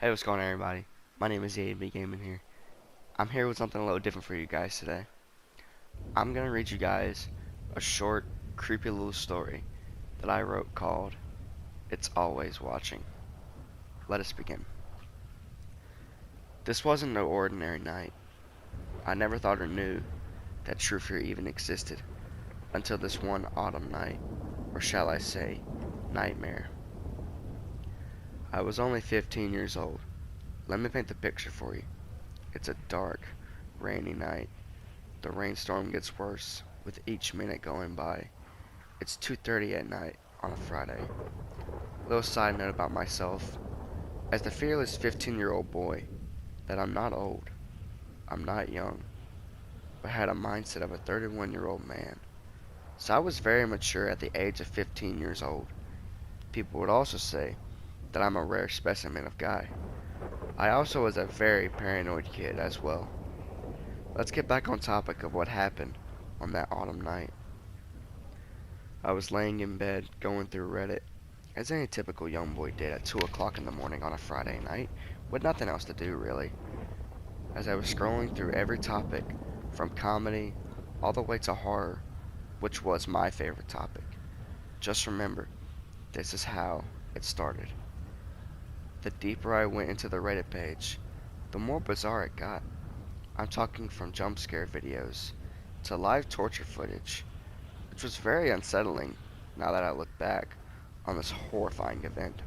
Hey, what's going on, everybody? My name is EAB Gaming here. I'm here with something a little different for you guys today. I'm gonna read you guys a short, creepy little story that I wrote called It's Always Watching. Let us begin. This wasn't no ordinary night. I never thought or knew that true fear even existed until this one autumn night, or shall I say, nightmare. I was only 15 years old. Let me paint the picture for you. It's a dark, rainy night. The rainstorm gets worse with each minute going by. It's 2:30 at night on a Friday. Little side note about myself. As the fearless 15-year-old boy, that I'm not old, I'm not young, but had a mindset of a 31-year-old man. So I was very mature at the age of 15 years old. People would also say that I'm a rare specimen of guy. I also was a very paranoid kid as well. Let's get back on topic of what happened on that autumn night. I was laying in bed going through Reddit, as any typical young boy did at 2 o'clock in the morning on a Friday night, with nothing else to do really. As I was scrolling through every topic, from comedy all the way to horror, which was my favorite topic. Just remember, this is how it started. The deeper I went into the Reddit page, the more bizarre it got. I'm talking from jump scare videos to live torture footage, which was very unsettling now that I look back on this horrifying event.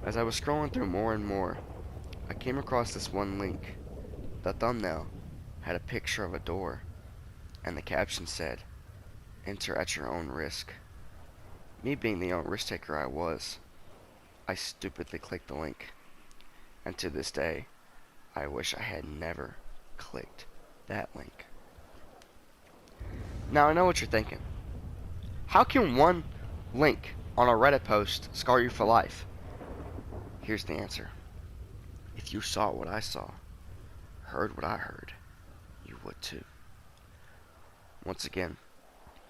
As I was scrolling through more and more, I came across this one link. The thumbnail had a picture of a door, and the caption said, "Enter at your own risk." Me being the young risk taker I was, I stupidly clicked the link, and to this day, I wish I had never clicked that link. Now I know what you're thinking. How can one link on a Reddit post scar you for life? Here's the answer. If you saw what I saw, heard what I heard, you would too. Once again,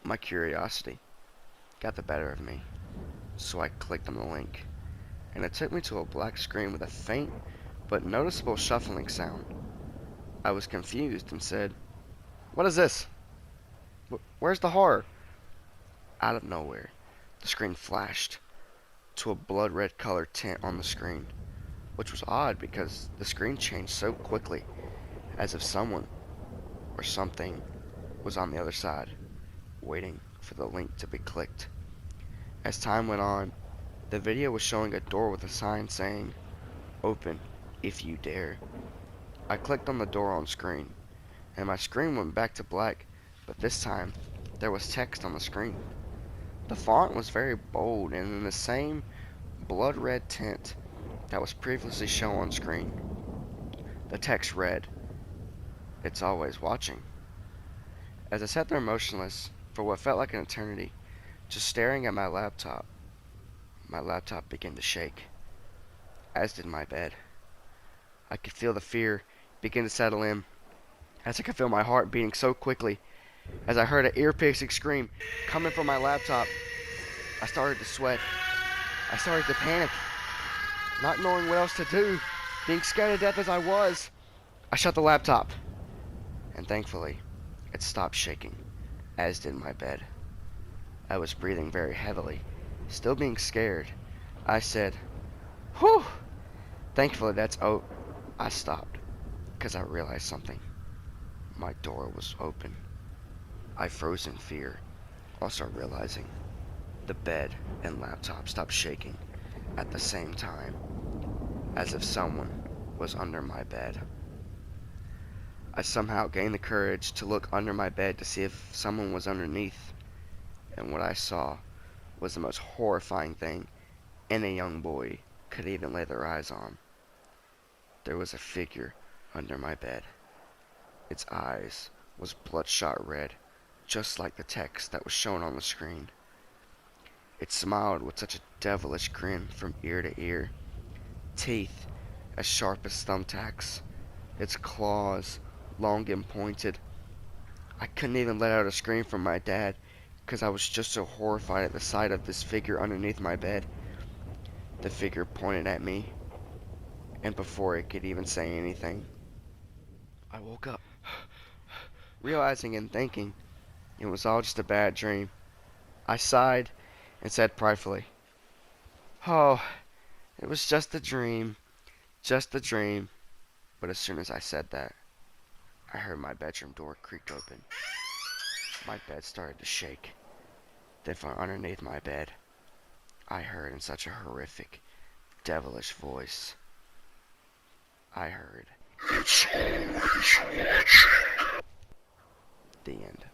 my curiosity got the better of me, so I clicked on the link, and it took me to a black screen with a faint but noticeable shuffling sound. I was confused and said, "What is this? Where's the horror?" Out of nowhere, the screen flashed to a blood red color tint on the screen, which was odd because the screen changed so quickly, as if someone or something was on the other side, waiting for the link to be clicked. As time went on, the video was showing a door with a sign saying, "Open if you dare." I clicked on the door on screen, and my screen went back to black, but this time there was text on the screen. The font was very bold and in the same blood red tint that was previously shown on screen. The text read, "It's always watching." As I sat there motionless for what felt like an eternity, just staring at my laptop began to shake, as did my bed. I could feel the fear begin to settle in, as I could feel my heart beating so quickly. As I heard an ear-piercing scream coming from my laptop, I started to sweat. I started to panic, not knowing what else to do, being scared to death as I was. I shut the laptop, and thankfully, it stopped shaking, as did my bed. I was breathing very heavily, still being scared. I said, "Whew!" Thankfully, I stopped, because I realized something. My door was open. I froze in fear, also realizing the bed and laptop stopped shaking at the same time, as if someone was under my bed. I somehow gained the courage to look under my bed to see if someone was underneath, and what I saw was the most horrifying thing any young boy could even lay their eyes on. There was a figure under my bed. Its eyes was bloodshot red, just like the text that was shown on the screen. It smiled with such a devilish grin from ear to ear, teeth as sharp as thumbtacks, its claws long and pointed. I couldn't even let out a scream from my dad because I was just so horrified at the sight of this figure underneath my bed. The figure pointed at me, and before it could even say anything, I woke up, realizing and thinking it was all just a bad dream. I sighed and said pridefully, "Oh, it was just a dream, just a dream." But as soon as I said that, I heard my bedroom door creak open. My bed started to shake. Then from underneath my bed, I heard in such a horrific, devilish voice, I heard, "It's always watching." The end.